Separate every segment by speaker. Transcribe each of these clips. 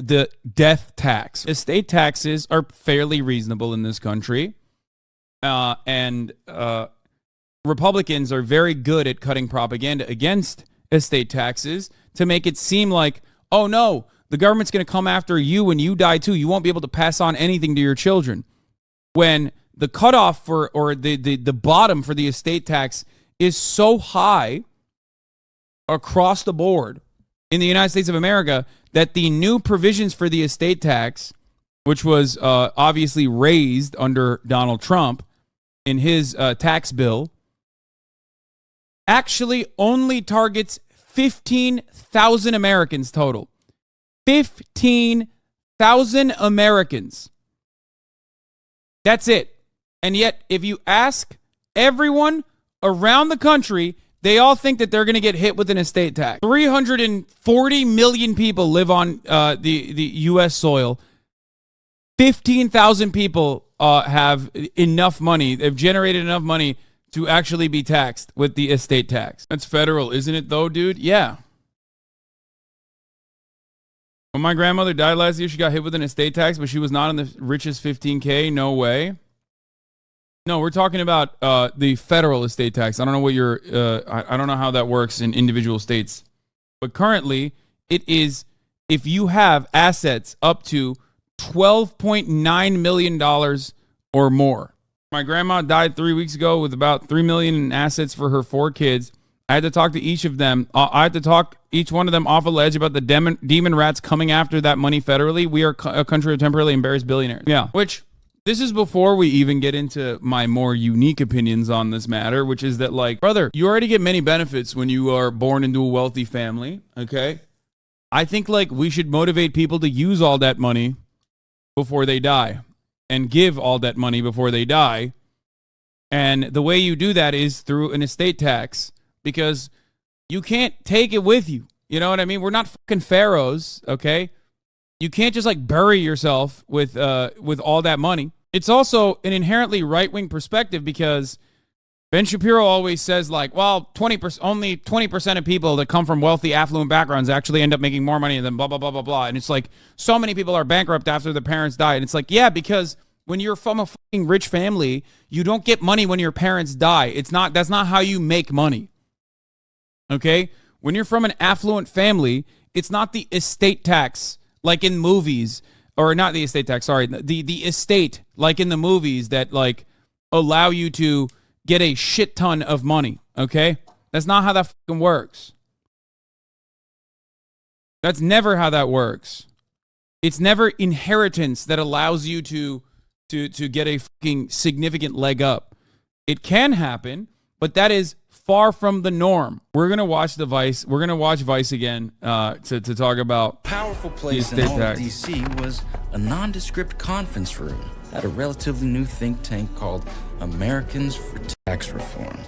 Speaker 1: the death tax. Estate taxes are fairly reasonable in this country. And Republicans are very good at cutting propaganda against estate taxes to make it seem like, oh no, the government's going to come after you when you die too. You won't be able to pass on anything to your children. When the cutoff for, or the bottom for the estate tax is so high across the board in the United States of America that the new provisions for the estate tax, which was obviously raised under Donald Trump in his tax bill, actually only targets 15,000 Americans total. 15,000 Americans. That's it. And yet, if you ask everyone around the country, they all think that they're going to get hit with an estate tax. 340 million people live on the U.S. soil. 15,000 people have enough money. They've generated enough money to actually be taxed with the estate tax. That's federal, isn't it, though, dude? Yeah. When my grandmother died last year, she got hit with an estate tax, but she was not in the richest 15K. No way. No, we're talking about the federal estate tax. I don't know what your, I don't know how that works in individual states. But currently, it is if you have assets up to $12.9 million or more. My grandma died 3 weeks ago with about $3 million in assets for her 4 kids. I had to talk to each of them. I had to talk each one of them off a ledge about the demon rats coming after that money federally. We are a country of temporarily embarrassed billionaires. Yeah, which this is before we even get into my more unique opinions on this matter, which is that, like, brother, you already get many benefits when you are born into a wealthy family, okay? I think, like, we should motivate people to use all that money before they die and give all that money before they die. And the way you do that is through an estate tax, because you can't take it with you. You know what I mean? We're not fucking pharaohs, okay? You can't just like bury yourself with all that money. It's also an inherently right-wing perspective because Ben Shapiro always says, like, well, 20%, only 20% of people that come from wealthy, affluent backgrounds actually end up making more money than blah, blah, blah, blah, blah. And it's like, so many people are bankrupt after their parents die. And it's like, yeah, because when you're from a fucking rich family, you don't get money when your parents die. That's not how you make money. Okay? When you're from an affluent family, it's not the estate tax like in movies, or not the estate tax, sorry, the estate like in the movies that like allow you to get a shit ton of money, okay? That's not how that fucking works. That's never how that works. It's never inheritance that allows you to get a fucking significant leg up. It can happen, but that is far from the norm. We're gonna watch Vice again to talk about
Speaker 2: powerful place in all of DC was a nondescript conference room at a relatively new think tank called Americans for Tax Reform.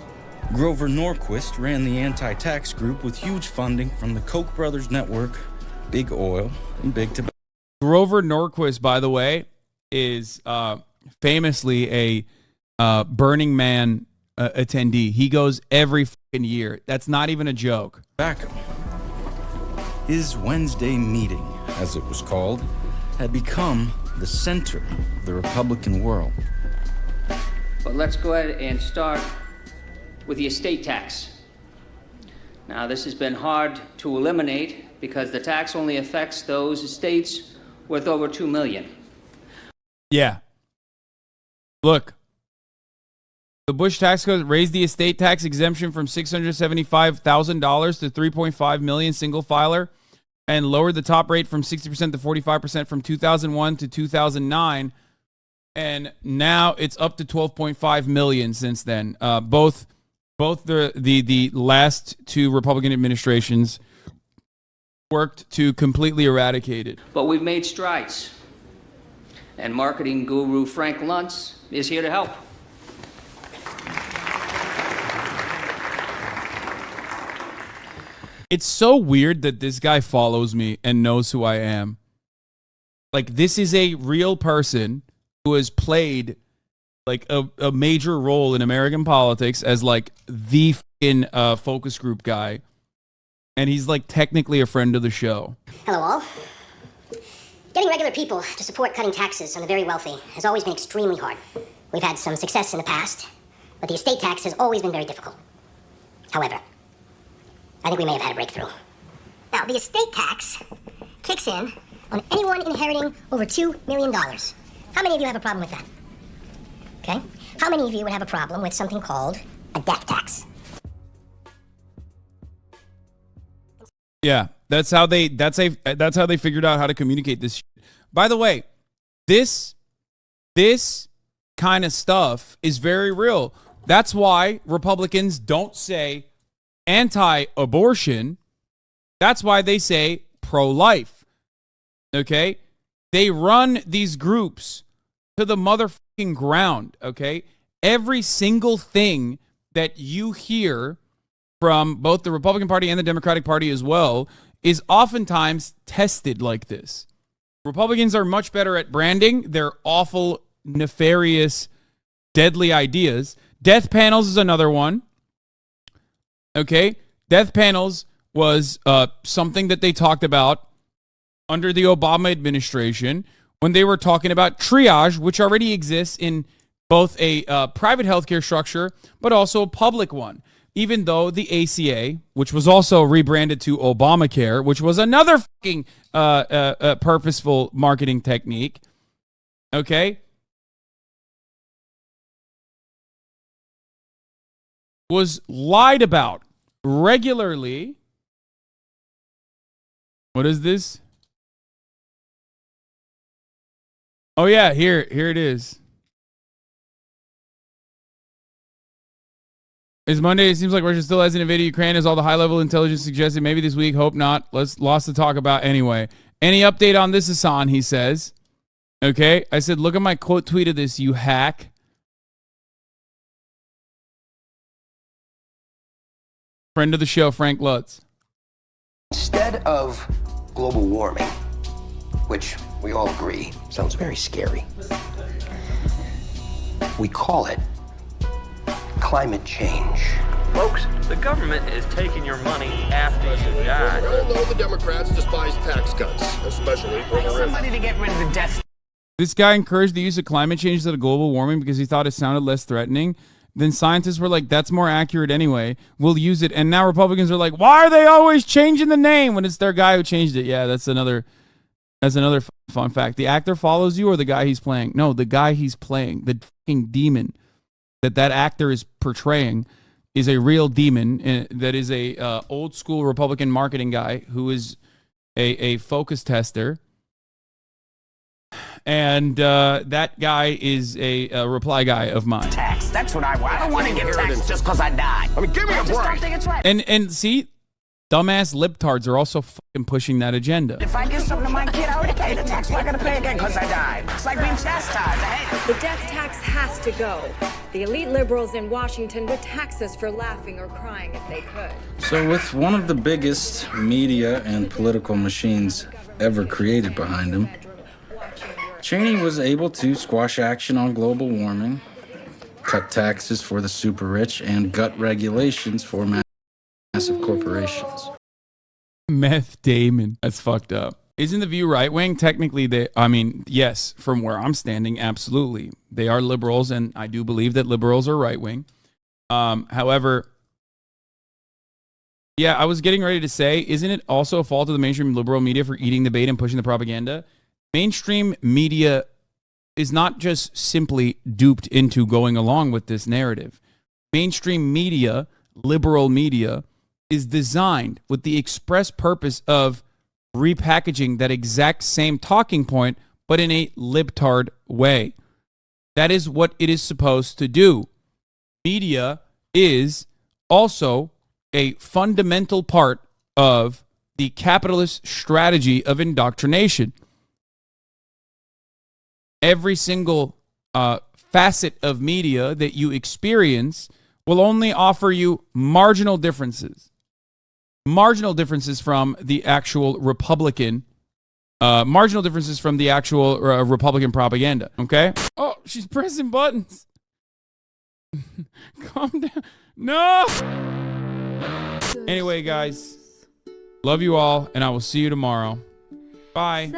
Speaker 2: Grover Norquist ran the anti-tax group with huge funding from the Koch brothers network, Big Oil, and Big Tobacco.
Speaker 1: Grover Norquist, by the way, is famously a Burning Man attendee. He goes every fucking year. That's not even a joke.
Speaker 2: His Wednesday meeting, as it was called, had become the center of the Republican world.
Speaker 3: But let's go ahead and start with the estate tax. Now, this has been hard to eliminate because the tax only affects those estates worth over $2 million.
Speaker 1: Yeah. Look. The Bush tax code raised the estate tax exemption from $675,000 to $3.5 million single filer and lowered the top rate from 60% to 45% from 2001 to 2009. And now it's up to 12.5 million since then. Both the last two Republican administrations worked to completely eradicate it.
Speaker 3: But we've made strides. And marketing guru Frank Luntz is here to help.
Speaker 1: It's so weird that this guy follows me and knows who I am. Like, this is a real person who has played like a major role in American politics as like the fucking focus group guy. And he's like technically a friend of the show.
Speaker 4: Hello all. Getting regular people to support cutting taxes on the very wealthy has always been extremely hard. We've had some success in the past, but the estate tax has always been very difficult. However, I think we may have had a breakthrough. Now, the estate tax kicks in on anyone inheriting over $2 million. How many of you have a problem with that? Okay? How many of you would have a problem with something called a death tax?
Speaker 1: Yeah, that's how they figured out how to communicate this shit. By the way, this kind of stuff is very real. That's why Republicans don't say anti-abortion. That's why they say pro-life. Okay? They run these groups to the motherfucking ground, okay? Every single thing that you hear from both the Republican Party and the Democratic Party as well is oftentimes tested like this. Republicans are much better at branding their awful, nefarious, deadly ideas. Death panels is another one. Okay? Death panels was something that they talked about under the Obama administration when they were talking about triage, which already exists in both a private healthcare structure, but also a public one. Even though the ACA, which was also rebranded to Obamacare, which was another fucking purposeful marketing technique, okay, was lied about regularly. What is this? Oh yeah, here it is. It's Monday. It seems like Russia still hasn't invaded Ukraine, as all the high-level intelligence suggested. Maybe this week. Hope not. Lots to talk about anyway. Any update on this, Hasan? He says. Okay. I said, look at my quote tweet of this, you hack. Friend of the show, Frank Luntz.
Speaker 5: Instead of global warming, which we all agree sounds very scary, we call it climate change.
Speaker 6: Folks, the government is taking your money after you die.
Speaker 7: We all know the Democrats despise tax cuts, especially for the rich.
Speaker 8: Somebody to get rid of the death.
Speaker 1: This guy encouraged the use of climate change instead of global warming because he thought it sounded less threatening. Then scientists were like, that's more accurate anyway. We'll use it. And now Republicans are like, why are they always changing the name when it's their guy who changed it? Yeah, that's another fun fact. The actor follows you or the guy he's playing? No, the guy he's playing. The fucking demon that actor is portraying is a real demon that is a old school Republican marketing guy who is a focus tester. And that guy is a reply guy of mine.
Speaker 8: Tax. That's what I want. I don't want to get taxed just because I died.
Speaker 7: I mean, give me a break.
Speaker 8: I don't think it's right.
Speaker 1: And see, dumbass libtards are also fucking pushing that agenda.
Speaker 8: If I give something to my kid, I already paid the tax. Why I gotta pay again because I died? It's like being chastised. I hate it.
Speaker 9: The death tax has to go. The elite liberals in Washington would tax us for laughing or crying if they could.
Speaker 2: So with one of the biggest media and political machines ever created behind him, Cheney was able to squash action on global warming, cut taxes for the super rich, and gut regulations for massive corporations.
Speaker 1: Meth Damon. That's fucked up. Isn't the View right wing? Technically, yes, from where I'm standing, absolutely. They are liberals, and I do believe that liberals are right wing. However, yeah, I was getting ready to say, isn't it also a fault of the mainstream liberal media for eating the bait and pushing the propaganda? Mainstream media is not just simply duped into going along with this narrative. Mainstream media, liberal media, is designed with the express purpose of repackaging that exact same talking point, but in a libtard way. That is what it is supposed to do. Media is also a fundamental part of the capitalist strategy of indoctrination. Every single facet of media that you experience will only offer you marginal differences from the actual Republican Republican propaganda. Okay? Oh, she's pressing buttons. Calm down. No. Anyway, guys, love you all, and I will see you tomorrow. Bye.